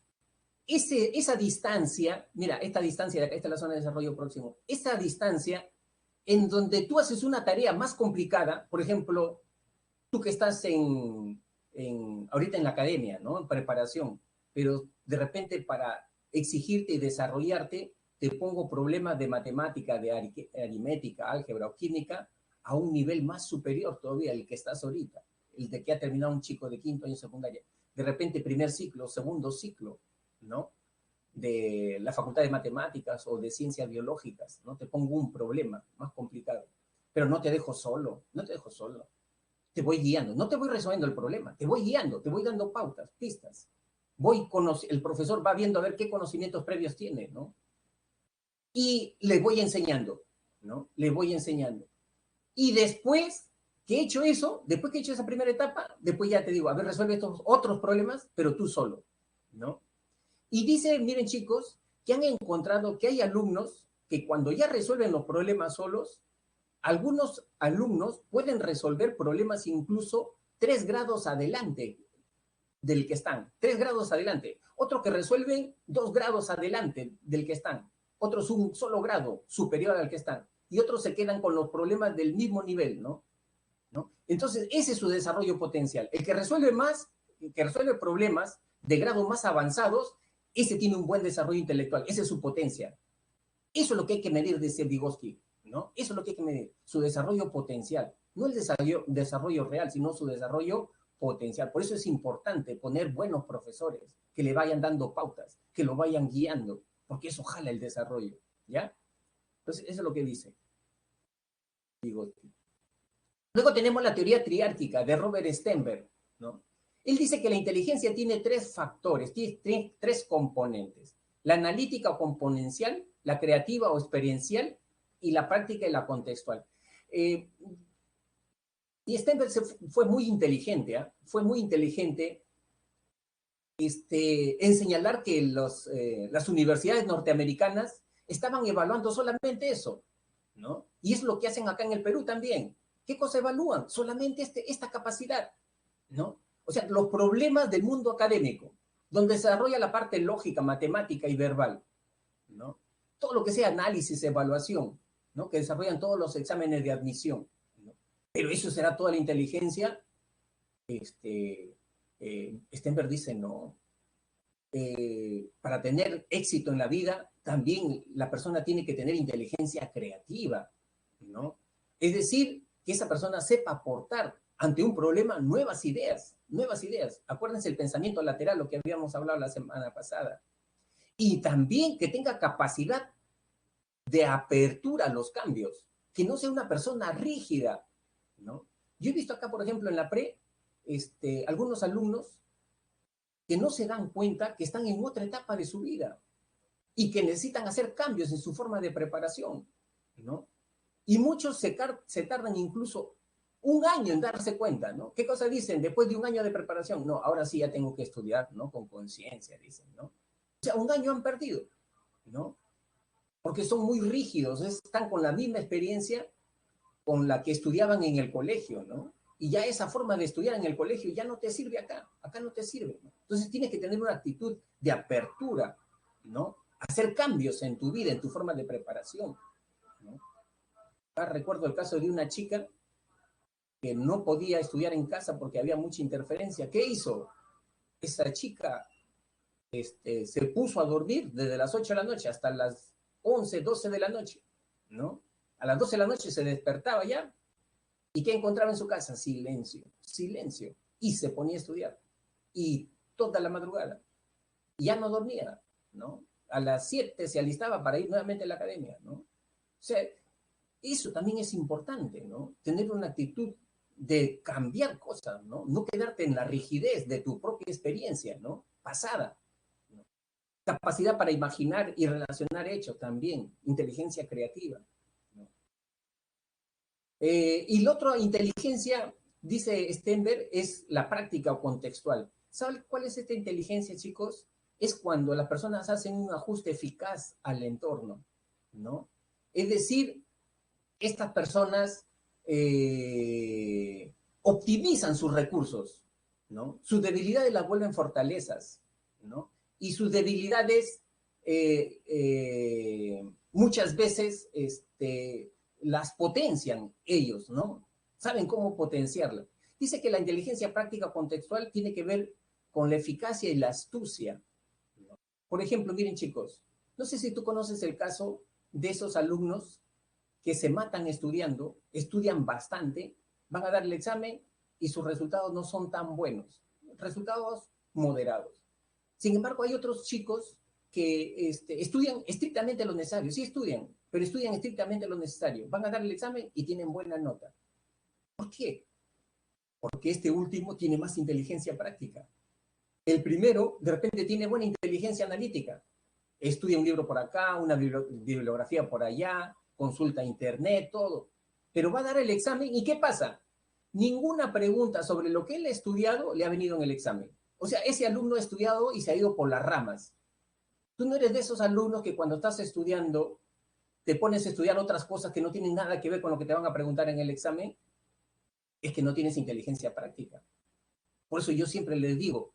A: esa distancia, mira, esta distancia de acá, esta es la zona de desarrollo próximo, esa distancia en donde tú haces una tarea más complicada, por ejemplo, tú que estás ahorita en la academia, ¿no? En preparación, pero de repente para exigirte y desarrollarte, te pongo problemas de matemática, de aritmética, álgebra o química a un nivel más superior todavía al que estás ahorita, el de que ha terminado un chico de quinto año secundaria. De repente, primer ciclo, segundo ciclo, ¿no? De la Facultad de Matemáticas o de Ciencias Biológicas, ¿no? Te pongo un problema más complicado, pero no te dejo solo, no te dejo solo. Te voy guiando, no te voy resolviendo el problema, te voy guiando, te voy dando pautas, pistas. El profesor va viendo a ver qué conocimientos previos tiene, ¿no? Y le voy enseñando, ¿no? Le voy enseñando. Y después que he hecho eso, después que he hecho esa primera etapa, después ya te digo, a ver, resuelve estos otros problemas, pero tú solo, ¿no? Y dice, miren chicos, que han encontrado que hay alumnos que cuando ya resuelven los problemas solos, algunos alumnos pueden resolver problemas incluso 3 grados adelante del que están, 3 grados adelante. Otro que resuelven 2 grados adelante del que están. Otros un solo grado superior al que están. Y otros se quedan con los problemas del mismo nivel, ¿no? ¿No? Entonces, ese es su desarrollo potencial. El que resuelve más, el que resuelve problemas de grado más avanzados, ese tiene un buen desarrollo intelectual, esa es su potencia. Eso es lo que hay que medir, decía Vygotsky, ¿no? Eso es lo que hay que medir, su desarrollo potencial. No el desarrollo real, sino su desarrollo potencial. Por eso es importante poner buenos profesores que le vayan dando pautas, que lo vayan guiando, porque eso jala el desarrollo, ¿ya? Entonces, eso es lo que dice Vygotsky. Luego tenemos la teoría triárquica de Robert Sternberg, ¿no? Él dice que la inteligencia tiene 3 factores, tiene 3 componentes. La analítica o componencial, la creativa o experiencial y la práctica y la contextual. Y Sternberg fue muy inteligente, ¿eh? Fue muy inteligente en señalar que las universidades norteamericanas estaban evaluando solamente eso, ¿no? Y es lo que hacen acá en el Perú también. ¿Qué cosa evalúan? Solamente esta capacidad, ¿no? O sea, los problemas del mundo académico, donde se desarrolla la parte lógica, matemática y verbal, ¿no? Todo lo que sea análisis, evaluación, ¿no? Que desarrollan todos los exámenes de admisión, ¿no? Pero eso será toda la inteligencia. Sternberg dice, no. Para tener éxito en la vida, también la persona tiene que tener inteligencia creativa, ¿no? Es decir, que esa persona sepa aportar ante un problema nuevas ideas, nuevas ideas. Acuérdense el pensamiento lateral, lo que habíamos hablado la semana pasada. Y también que tenga capacidad de apertura a los cambios, que no sea una persona rígida, ¿no? Yo he visto acá, por ejemplo, en la algunos alumnos que no se dan cuenta que están en otra etapa de su vida y que necesitan hacer cambios en su forma de preparación, ¿no? Y muchos se tardan incluso un año en darse cuenta, ¿no? ¿Qué cosa dicen? Después de un año de preparación, no, ahora sí ya tengo que estudiar, ¿no? Con conciencia, dicen, ¿no? O sea, un año han perdido, ¿no? Porque son muy rígidos, están con la misma experiencia con la que estudiaban en el colegio, ¿no? Y ya esa forma de estudiar en el colegio ya no te sirve acá no te sirve, ¿no? Entonces tienes que tener una actitud de apertura, ¿no? Hacer cambios en tu vida, en tu forma de preparación, ¿no? Recuerdo el caso de una chica que no podía estudiar en casa porque había mucha interferencia. ¿Qué hizo? Esa chica se puso a dormir desde las 8 de la noche hasta las 11, 12 de la noche, ¿no? A las 12 de la noche se despertaba ya. ¿Y qué encontraba en su casa? Silencio, silencio. Y se ponía a estudiar. Y toda la madrugada. Y ya no dormía, ¿no? A las 7 se alistaba para ir nuevamente a la academia, ¿no? sea, eso también es importante, ¿no? Tener una actitud de cambiar cosas, ¿no? No quedarte en la rigidez de tu propia experiencia, ¿no? Pasada. ¿No? Capacidad para imaginar y relacionar hechos también, inteligencia creativa. ¿No? Y la otra inteligencia, dice Stenberg, es la práctica o contextual. ¿Saben cuál es esta inteligencia, chicos? Es cuando las personas hacen un ajuste eficaz al entorno, ¿no? Es decir, estas personas optimizan sus recursos, ¿no? Sus debilidades las vuelven fortalezas, ¿no? Y sus debilidades muchas veces las potencian ellos, ¿no? Saben cómo potenciarla. Dice que la inteligencia práctica contextual tiene que ver con la eficacia y la astucia, ¿no? Por ejemplo, miren chicos, no sé si tú conoces el caso de esos alumnos que se matan estudiando, estudian bastante, van a dar el examen y sus resultados no son tan buenos, resultados moderados. Sin embargo, hay otros chicos que estudian estrictamente lo necesario, sí estudian, pero estudian estrictamente lo necesario, van a dar el examen y tienen buena nota. ¿Por qué? Porque este último tiene más inteligencia práctica. El primero, de repente, tiene buena inteligencia analítica. Estudia un libro por acá, una bibliografía por allá, consulta internet, todo. Pero va a dar el examen y ¿qué pasa? Ninguna pregunta sobre lo que él ha estudiado le ha venido en el examen. O sea, ese alumno ha estudiado y se ha ido por las ramas. Tú no eres de esos alumnos que cuando estás estudiando te pones a estudiar otras cosas que no tienen nada que ver con lo que te van a preguntar en el examen. Es que no tienes inteligencia práctica. Por eso yo siempre les digo,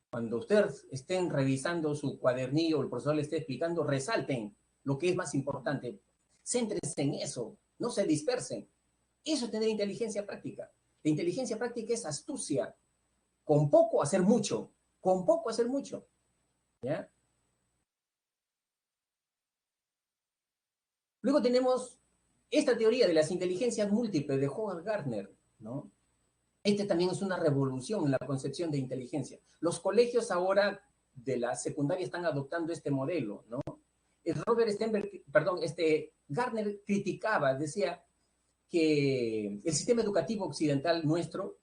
A: cuando ustedes estén revisando su cuadernillo, el profesor le esté explicando, resalten lo que es más importante. Céntrense en eso, no se dispersen. Eso es tener inteligencia práctica. La inteligencia práctica es astucia. Con poco hacer mucho. Con poco hacer mucho. ¿Ya? Luego tenemos esta teoría de las inteligencias múltiples de Howard Gardner, ¿no? Este también es una revolución en la concepción de inteligencia. Los colegios ahora de la secundaria están adoptando este modelo, ¿no? Robert Stenberg, perdón, Gardner criticaba, decía que el sistema educativo occidental nuestro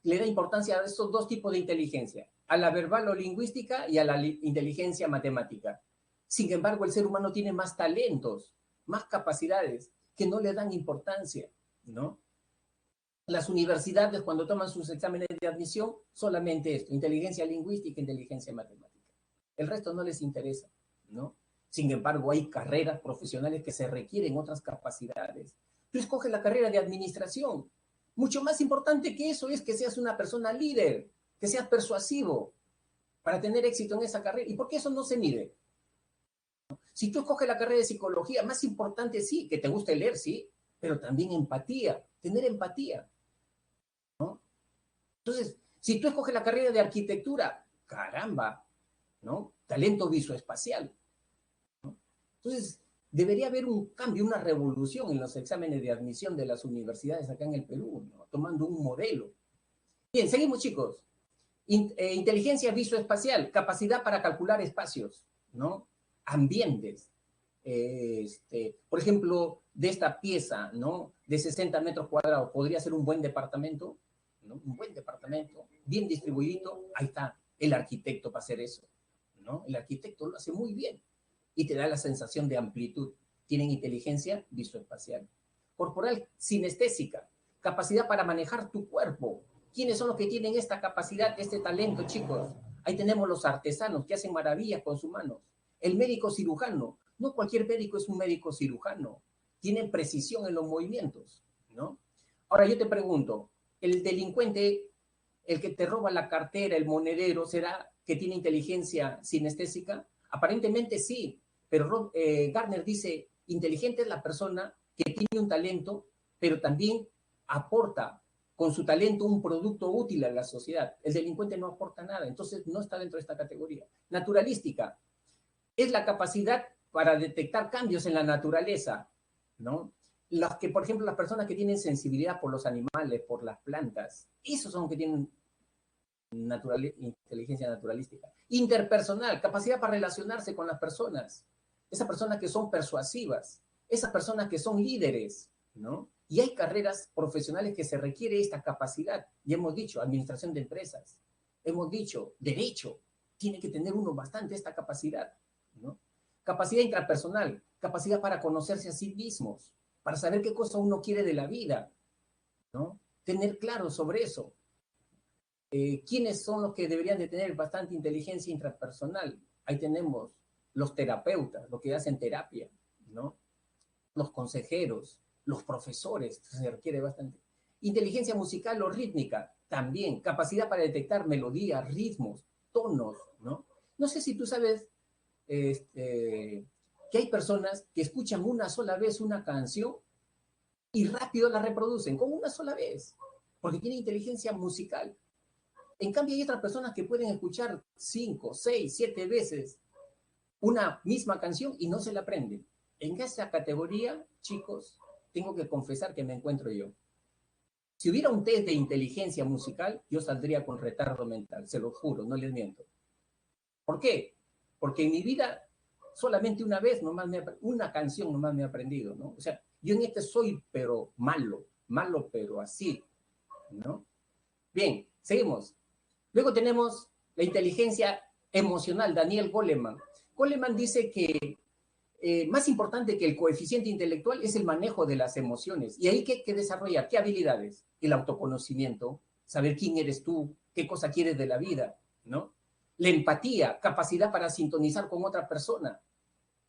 A: le da importancia a estos dos tipos de inteligencia, a la verbal o lingüística y a la inteligencia matemática. Sin embargo, el ser humano tiene más talentos, más capacidades que no le dan importancia, ¿no? Las universidades, cuando toman sus exámenes de admisión, solamente esto, inteligencia lingüística, inteligencia matemática. El resto no les interesa, ¿no? Sin embargo, hay carreras profesionales que se requieren otras capacidades. Tú escoges la carrera de administración. Mucho más importante que eso es que seas una persona líder, que seas persuasivo para tener éxito en esa carrera. ¿Y por qué eso no se mide? Si tú escoges la carrera de psicología, más importante sí, que te guste leer, sí, pero también empatía, tener empatía, ¿no? Entonces, si tú escoges la carrera de arquitectura, caramba, ¿no? Talento visoespacial, ¿no? Entonces, debería haber un cambio, una revolución en los exámenes de admisión de las universidades acá en el Perú, ¿no? Tomando un modelo. Bien, seguimos, chicos. Inteligencia visoespacial, capacidad para calcular espacios, ¿no? Ambientes. Por ejemplo, de esta pieza, ¿no? De 60 metros cuadrados, podría ser un buen departamento, ¿no? Un buen departamento, bien distribuido, ahí está el arquitecto para hacer eso, ¿no? El arquitecto lo hace muy bien y te da la sensación de amplitud. Tienen inteligencia visoespacial. Corporal sinestésica, capacidad para manejar tu cuerpo. ¿Quiénes son los que tienen esta capacidad, este talento, chicos? Ahí tenemos los artesanos que hacen maravillas con sus manos. El médico cirujano. No cualquier médico es un médico cirujano. Tienen precisión en los movimientos, ¿no? Ahora yo te pregunto, ¿el delincuente, el que te roba la cartera, el monedero, será que tiene inteligencia sinestésica? Aparentemente sí, pero Gardner dice, inteligente es la persona que tiene un talento, pero también aporta con su talento un producto útil a la sociedad. El delincuente no aporta nada, entonces no está dentro de esta categoría. Naturalística es la capacidad para detectar cambios en la naturaleza, ¿no? Las que, por ejemplo, las personas que tienen sensibilidad por los animales, por las plantas, esos son los que tienen inteligencia naturalística. Interpersonal, capacidad para relacionarse con las personas. Esas personas que son persuasivas. Esas personas que son líderes, ¿no? Y hay carreras profesionales que se requiere esta capacidad. Y hemos dicho, administración de empresas. Hemos dicho, derecho. Tiene que tener uno bastante esta capacidad, ¿no? Capacidad intrapersonal, capacidad para conocerse a sí mismos, para saber qué cosa uno quiere de la vida, ¿no? Tener claro sobre eso. ¿Quiénes son los que deberían de tener bastante inteligencia intrapersonal? Ahí tenemos los terapeutas, los que hacen terapia, ¿no? Los consejeros, los profesores, se requiere bastante. Inteligencia musical o rítmica, también. Capacidad para detectar melodías, ritmos, tonos, ¿no? No sé si tú sabes que hay personas que escuchan una sola vez una canción y rápido la reproducen con una sola vez, porque tienen inteligencia musical. En cambio, hay otras personas que pueden escuchar 5, 6, 7 veces una misma canción y no se la aprenden. En esa categoría, chicos, tengo que confesar que me encuentro yo. Si hubiera un test de inteligencia musical, yo saldría con retardo mental, se lo juro, no les miento. ¿Por qué? Porque en mi vida solamente una vez, una canción nomás me he aprendido, ¿no? O sea, yo en este soy, pero malo, pero así, ¿no? Bien, seguimos. Luego tenemos la inteligencia emocional, Daniel Goleman. Goleman dice que más importante que el coeficiente intelectual es el manejo de las emociones. Y ahí hay que desarrollar, ¿qué habilidades? El autoconocimiento, saber quién eres tú, qué cosa quieres de la vida, ¿no? La empatía, capacidad para sintonizar con otra persona,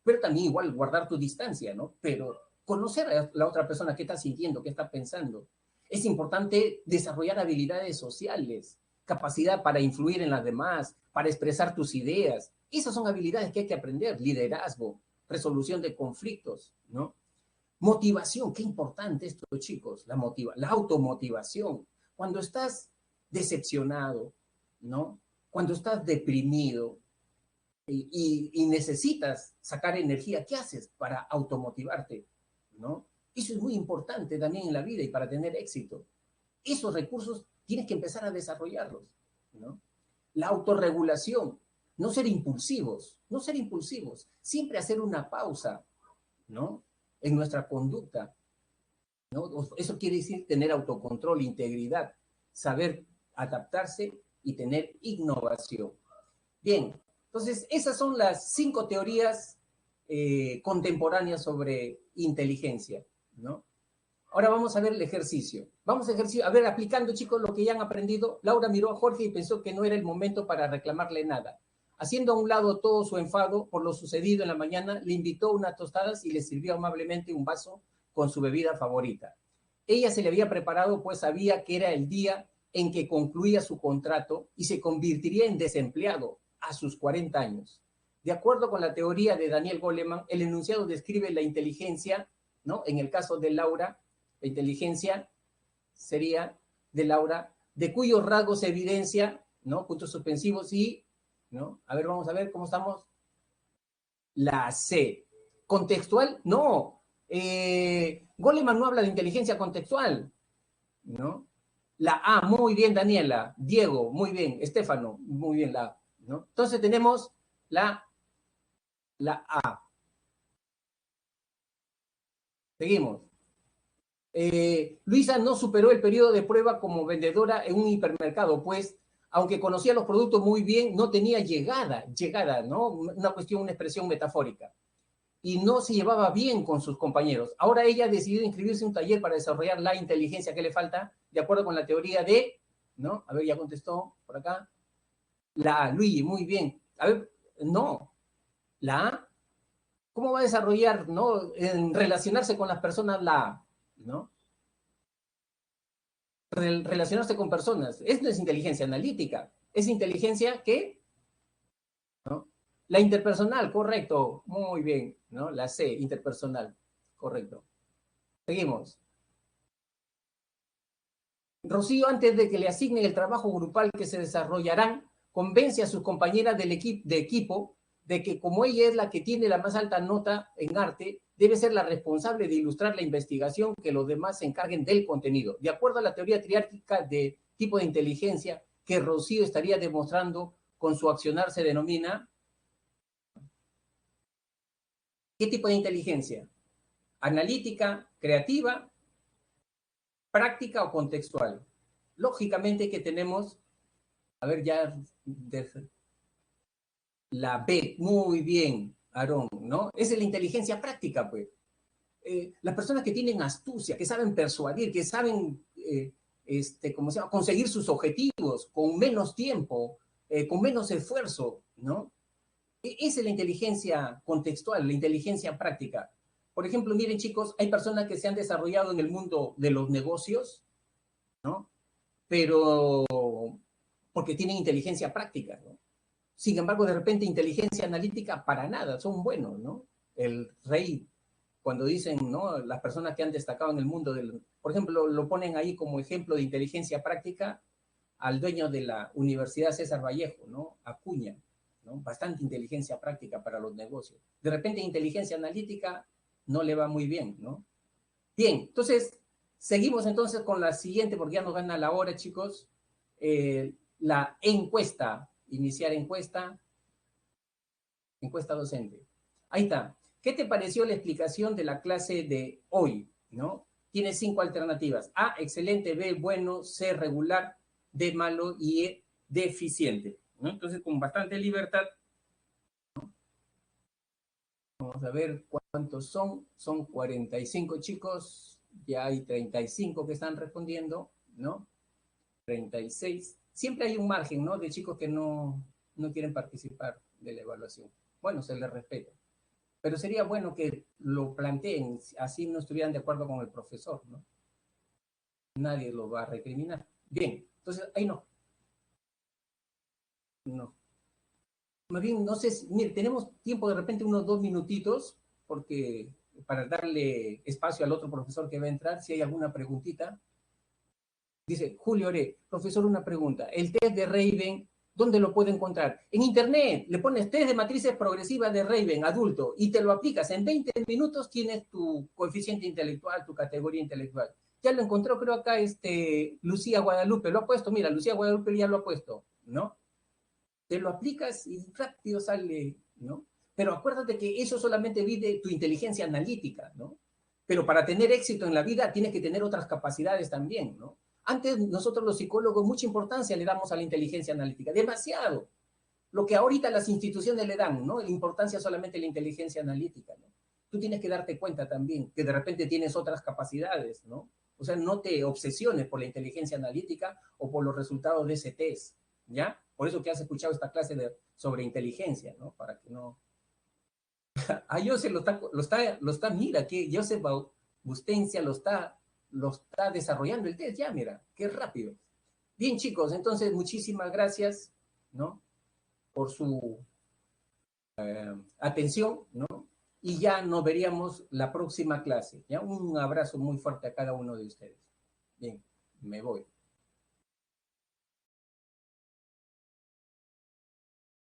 A: pero también igual guardar tu distancia, ¿no? Pero conocer a la otra persona, qué está sintiendo, qué está pensando. Es importante desarrollar habilidades sociales, capacidad para influir en las demás, para expresar tus ideas. Esas son habilidades que hay que aprender, liderazgo, resolución de conflictos, ¿no? Motivación, qué importante esto, chicos, la automotivación. Cuando estás decepcionado, ¿no? Cuando estás deprimido y necesitas sacar energía, ¿qué haces para automotivarte, ¿no? Eso es muy importante también en la vida y para tener éxito. Esos recursos tienes que empezar a desarrollarlos, ¿no? La autorregulación, no ser impulsivos, siempre hacer una pausa, ¿no? En nuestra conducta, ¿no? Eso quiere decir tener autocontrol, integridad, saber adaptarse y tener innovación. Bien, entonces esas son las 5 teorías contemporáneas sobre inteligencia, ¿no? Ahora vamos a ver el ejercicio. Vamos a ejercicio, a ver, aplicando, chicos, lo que ya han aprendido. Laura miró a Jorge y pensó que no era el momento para reclamarle nada. Haciendo a un lado todo su enfado por lo sucedido en la mañana, le invitó unas tostadas y le sirvió amablemente un vaso con su bebida favorita. Ella se le había preparado, pues sabía que era el día en que concluía su contrato y se convertiría en desempleado a sus 40 años. De acuerdo con la teoría de Daniel Goleman, el enunciado describe la inteligencia, ¿no? En el caso de Laura, la inteligencia sería de Laura, de cuyos rasgos se evidencia, ¿no? Puntos suspensivos y, ¿no? A ver, vamos a ver cómo estamos. La C. Contextual, no. Goleman no habla de inteligencia contextual, ¿no? La A, muy bien, Daniela. Diego, muy bien. Estefano, muy bien, la A, ¿no? Entonces tenemos la A. Seguimos. Luisa no superó el periodo de prueba como vendedora en un hipermercado, pues, aunque conocía los productos muy bien, no tenía llegada, ¿no? Una cuestión, una expresión metafórica. Y no se llevaba bien con sus compañeros. Ahora ella ha decidido inscribirse en un taller para desarrollar la inteligencia que le falta, de acuerdo con la teoría de, ¿no? A ver, ya contestó por acá. La A, Luigi, muy bien. A ver, no. La A, ¿cómo va a desarrollar, ¿no? En relacionarse con las personas la A, ¿no? Relacionarse con personas. Esto es inteligencia analítica. Es inteligencia que, ¿no? La interpersonal, correcto. Muy bien, ¿no? La C, interpersonal, correcto. Seguimos. Rocío, antes de que le asignen el trabajo grupal que se desarrollarán, convence a sus compañeras de equipo de que como ella es la que tiene la más alta nota en arte, debe ser la responsable de ilustrar la investigación, que los demás se encarguen del contenido. De acuerdo a la teoría triárquica de tipo de inteligencia que Rocío estaría demostrando con su accionar, se denomina ¿qué tipo de inteligencia? analítica, creativa, práctica o contextual. Lógicamente que tenemos, a ver ya, la B, muy bien, Aarón, ¿no? Es la inteligencia práctica, pues. Las personas que tienen astucia, que saben persuadir, que saben, ¿cómo se llama? Conseguir sus objetivos con menos tiempo, con menos esfuerzo, ¿no? Esa es la inteligencia contextual, la inteligencia práctica. Por ejemplo, miren chicos, hay personas que se han desarrollado en el mundo de los negocios, ¿no? Pero porque tienen inteligencia práctica, ¿no? Sin embargo, de repente, inteligencia analítica para nada, son buenos, ¿no? El rey, cuando dicen, ¿no? Las personas que han destacado en el mundo del, por ejemplo, lo ponen ahí como ejemplo de inteligencia práctica al dueño de la Universidad César Vallejo, ¿no? Acuña, ¿no? Bastante inteligencia práctica para los negocios. De repente, inteligencia analítica no le va muy bien, ¿no? Bien, entonces, seguimos entonces con la siguiente, porque ya nos gana la hora, chicos. La encuesta, iniciar encuesta, encuesta docente. Ahí está. ¿Qué te pareció la explicación de la clase de hoy? ¿No? Tienes 5 alternativas. A, excelente, B, bueno, C, regular, D, malo y E, deficiente. ¿No? Entonces, con bastante libertad, ¿no? Vamos a ver cuántos son. Son 45 chicos. Ya hay 35 que están respondiendo, ¿no? 36. Siempre hay un margen, ¿no? De chicos que no quieren participar de la evaluación. Bueno, se les respeta. Pero sería bueno que lo planteen, así no estuvieran de acuerdo con el profesor, ¿no? Nadie lo va a recriminar. Bien, entonces, ahí no. No. Más bien, no sé, mire, tenemos tiempo de repente unos 2 minutitos, porque para darle espacio al otro profesor que va a entrar, si hay alguna preguntita. Dice Julio Ore, profesor, una pregunta. El test de Raven, ¿dónde lo puede encontrar? En internet, le pones test de matrices progresivas de Raven, adulto, y te lo aplicas. En 20 minutos tienes tu coeficiente intelectual, tu categoría intelectual. Ya lo encontró, creo acá, Lucía Guadalupe, lo ha puesto, mira, Lucía Guadalupe ya lo ha puesto, ¿no? Te lo aplicas y rápido sale, ¿no? Pero acuérdate que eso solamente vive tu inteligencia analítica, ¿no? Pero para tener éxito en la vida tienes que tener otras capacidades también, ¿no? Antes nosotros los psicólogos mucha importancia le damos a la inteligencia analítica, demasiado. Lo que ahorita las instituciones le dan, ¿no? La importancia solamente a la inteligencia analítica, ¿no? Tú tienes que darte cuenta también que de repente tienes otras capacidades, ¿no? O sea, no te obsesiones por la inteligencia analítica o por los resultados de ese test, ¿ya? Por eso que has escuchado esta clase sobre inteligencia, ¿no? Para que no... Ah, Joseph mira, que Joseph Bustencia lo está desarrollando el test, ya, mira, qué rápido. Bien, chicos, entonces muchísimas gracias, ¿no? Por su atención, ¿no? Y ya nos veríamos la próxima clase, ¿ya? Un abrazo muy fuerte a cada uno de ustedes. Bien, me voy.